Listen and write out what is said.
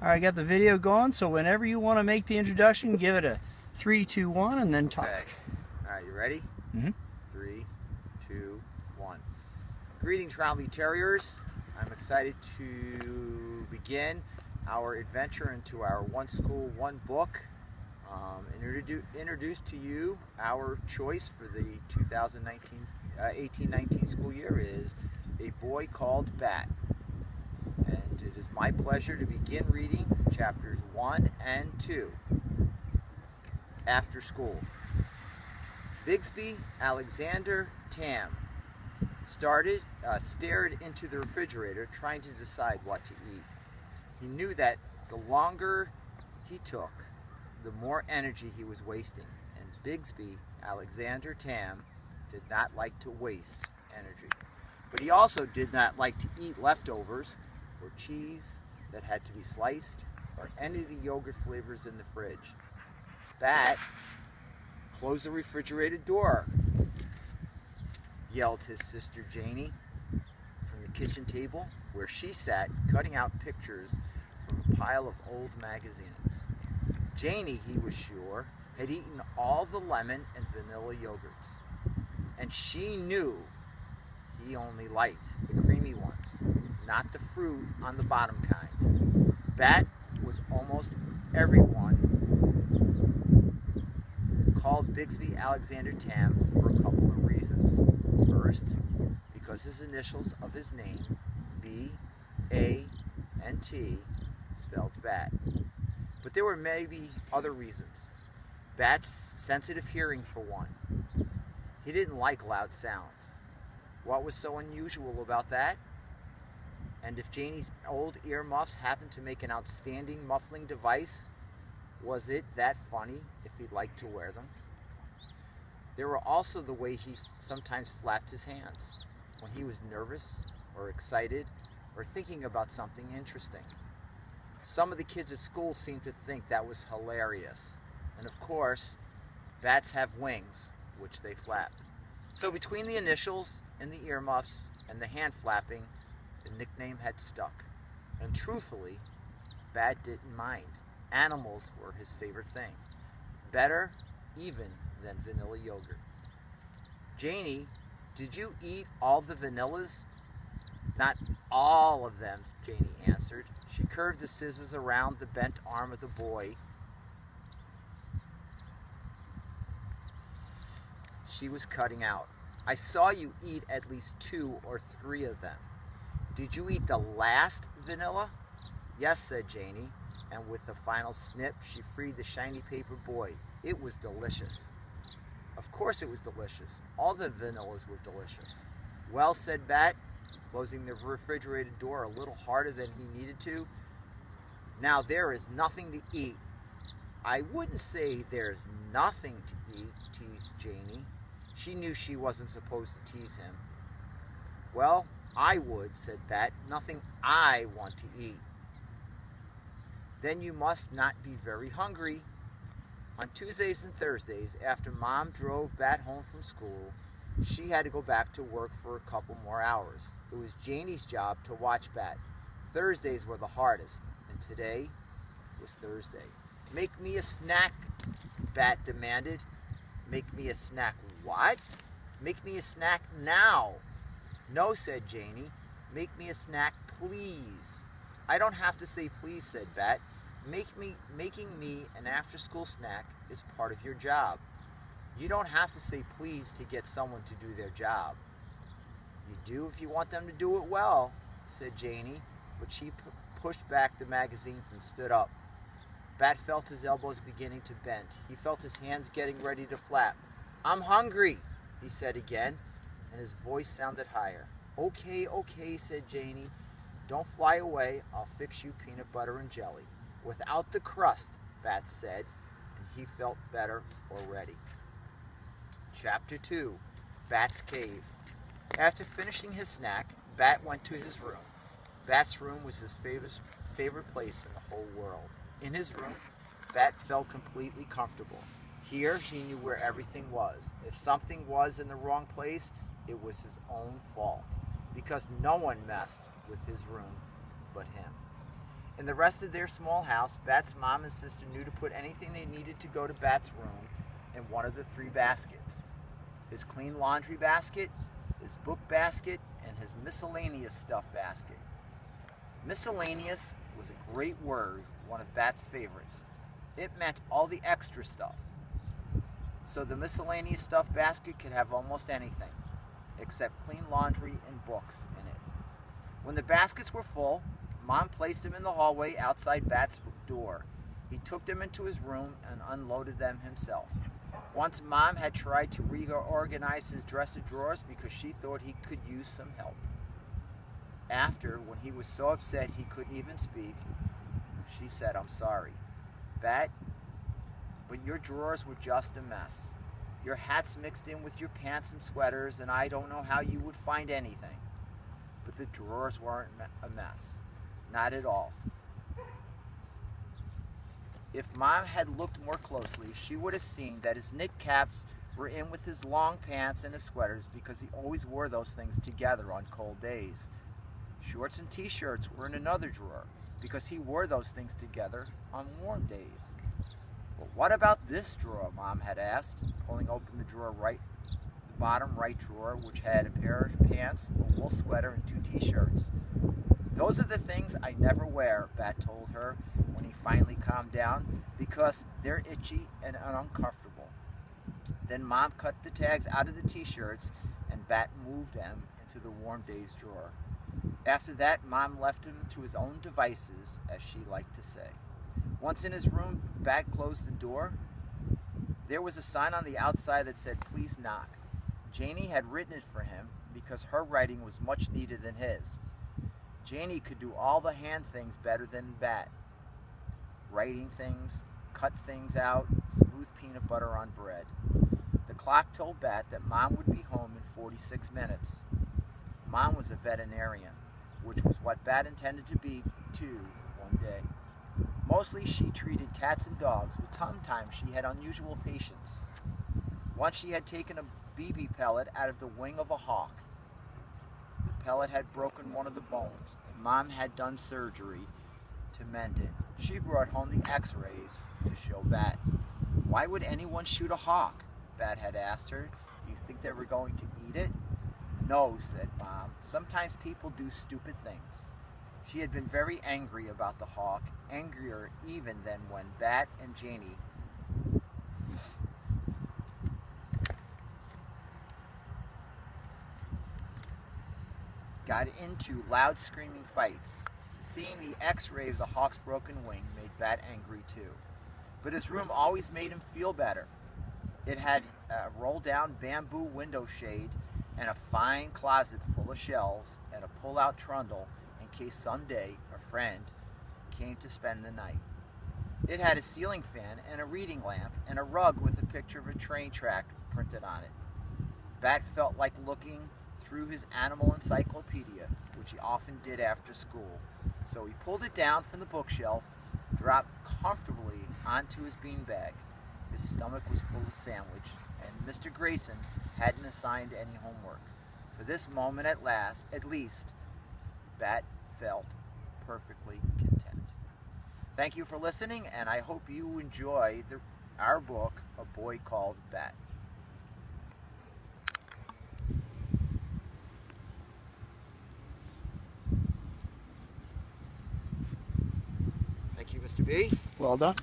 All right, got the video going, so whenever you want to make the introduction, give it a 3, 2, 1, and then talk. Okay. All right, you ready? Mm-hmm. 3, 2, 1. Greetings, Trombly Terriers. I'm excited to begin our adventure into our One School, One Book. Introduce to you our choice for the 2018-19 school year is A Boy Called Bat. And it is my pleasure to begin reading chapters 1 and 2. After school. Bigsby Alexander Tam stared into the refrigerator, trying to decide what to eat. He knew that the longer he took, the more energy he was wasting, and Bigsby Alexander Tam did not like to waste energy. But he also did not like to eat leftovers or cheese that had to be sliced or any of the yogurt flavors in the fridge. Bat, close the refrigerator door, yelled his sister Janie from the kitchen table where she sat cutting out pictures from a pile of old magazines. Janie, he was sure, had eaten all the lemon and vanilla yogurts, and she knew he only liked the creamy ones, not the fruit on the bottom kind. Bat was almost everyone called Bigsby Alexander Tam for a couple of reasons. First, because his initials of his name, B, A, and T, spelled Bat. But there were maybe other reasons. Bat's sensitive hearing, for one. He didn't like loud sounds. What was so unusual about that? And if Janie's old earmuffs happened to make an outstanding muffling device, was it that funny if he liked to wear them? There were also the way he sometimes flapped his hands when he was nervous or excited or thinking about something interesting. Some of the kids at school seemed to think that was hilarious. And of course, bats have wings, which they flap. So between the initials and the earmuffs and the hand flapping, the nickname had stuck. And truthfully, Bat didn't mind. Animals were his favorite thing. Better even than vanilla yogurt. Janie, did you eat all the vanillas? Not all of them, Janie answered. She curved the scissors around the bent arm of the boy she was cutting out. I saw you eat at least 2 or 3 of them. Did you eat the last vanilla? Yes, said Janie, and with a final snip, she freed the shiny paper boy. It was delicious. Of course it was delicious. All the vanillas were delicious. Well, said Bat, closing the refrigerator door a little harder than he needed to. Now there is nothing to eat. I wouldn't say there's nothing to eat, teased Janie. She knew she wasn't supposed to tease him. Well, I would, said Bat. Nothing I want to eat. Then you must not be very hungry. On Tuesdays and Thursdays, after Mom drove Bat home from school, she had to go back to work for a couple more hours. It was Janie's job to watch Bat. Thursdays were the hardest, and today was Thursday. Make me a snack, Bat demanded. Make me a snack what? Make me a snack now. No, said Janie. Make me a snack, please. I don't have to say please, said Bat. Making me an after-school snack is part of your job. You don't have to say please to get someone to do their job. You do if you want them to do it well, said Janie, but she pushed back the magazines and stood up. Bat felt his elbows beginning to bend. He felt his hands getting ready to flap. I'm hungry, he said again, and his voice sounded higher. Okay, said Janie. Don't fly away. I'll fix you peanut butter and jelly. Without the crust, Bat said, and he felt better already. Chapter 2, Bat's Cave. After finishing his snack, Bat went to his room. Bat's room was his favorite place in the whole world. In his room, Bat felt completely comfortable. Here, he knew where everything was. If something was in the wrong place, it was his own fault, because no one messed with his room but him. In the rest of their small house, Bat's mom and sister knew to put anything they needed to go to Bat's room in one of the 3 baskets. His clean laundry basket, his book basket, and his miscellaneous stuff basket. Miscellaneous was a great word, one of Bat's favorites. It meant all the extra stuff. So the miscellaneous stuff basket could have almost anything, except clean laundry and books in it. When the baskets were full, Mom placed them in the hallway outside Bat's door. He took them into his room and unloaded them himself. Once Mom had tried to reorganize his dresser drawers because she thought he could use some help. After, when he was so upset he couldn't even speak, she said, "I'm sorry, Bat, but your drawers were just a mess. Your hats mixed in with your pants and sweaters, and I don't know how you would find anything." But the drawers weren't a mess. Not at all. If Mom had looked more closely, she would have seen that his knit caps were in with his long pants and his sweaters because he always wore those things together on cold days. Shorts and t-shirts were in another drawer because he wore those things together on warm days. "But what about this drawer?" Mom had asked, pulling open the bottom right drawer, which had a pair of pants, a wool sweater, and 2 t-shirts. "Those are the things I never wear," Bat told her when he finally calmed down, "because they're itchy and uncomfortable." Then Mom cut the tags out of the t-shirts and Bat moved them into the warm days drawer. After that, Mom left him to his own devices, as she liked to say. Once in his room, Bat closed the door. There was a sign on the outside that said, "Please knock." Janie had written it for him because her writing was much neater than his. Janie could do all the hand things better than Bat. Writing things, cut things out, smooth peanut butter on bread. The clock told Bat that Mom would be home in 46 minutes. Mom was a veterinarian, which was what Bat intended to be, too, one day. Mostly she treated cats and dogs, but sometimes she had unusual patients. Once she had taken a BB pellet out of the wing of a hawk. The pellet had broken one of the bones. Mom had done surgery to mend it. She brought home the x-rays to show Bat. "Why would anyone shoot a hawk?" Bat had asked her. "Do you think they were going to eat it?" "No," said Mom. "Sometimes people do stupid things." She had been very angry about the hawk, angrier even than when Bat and Janie got into loud screaming fights. Seeing the x-ray of the hawk's broken wing made Bat angry too. But his room always made him feel better. It had a roll-down bamboo window shade and a fine closet full of shelves and a pull-out trundle in case someday a friend came to spend the night. It had a ceiling fan and a reading lamp and a rug with a picture of a train track printed on it. Bat felt like looking through his animal encyclopedia, which he often did after school. So he pulled it down from the bookshelf, dropped comfortably onto his beanbag. His stomach was full of sandwich, and Mr. Grayson hadn't assigned any homework. For this moment at least, Bat felt perfectly content. Thank you for listening, and I hope you enjoy our book, A Boy Called Bat. Thank you, Mr. B. Well done.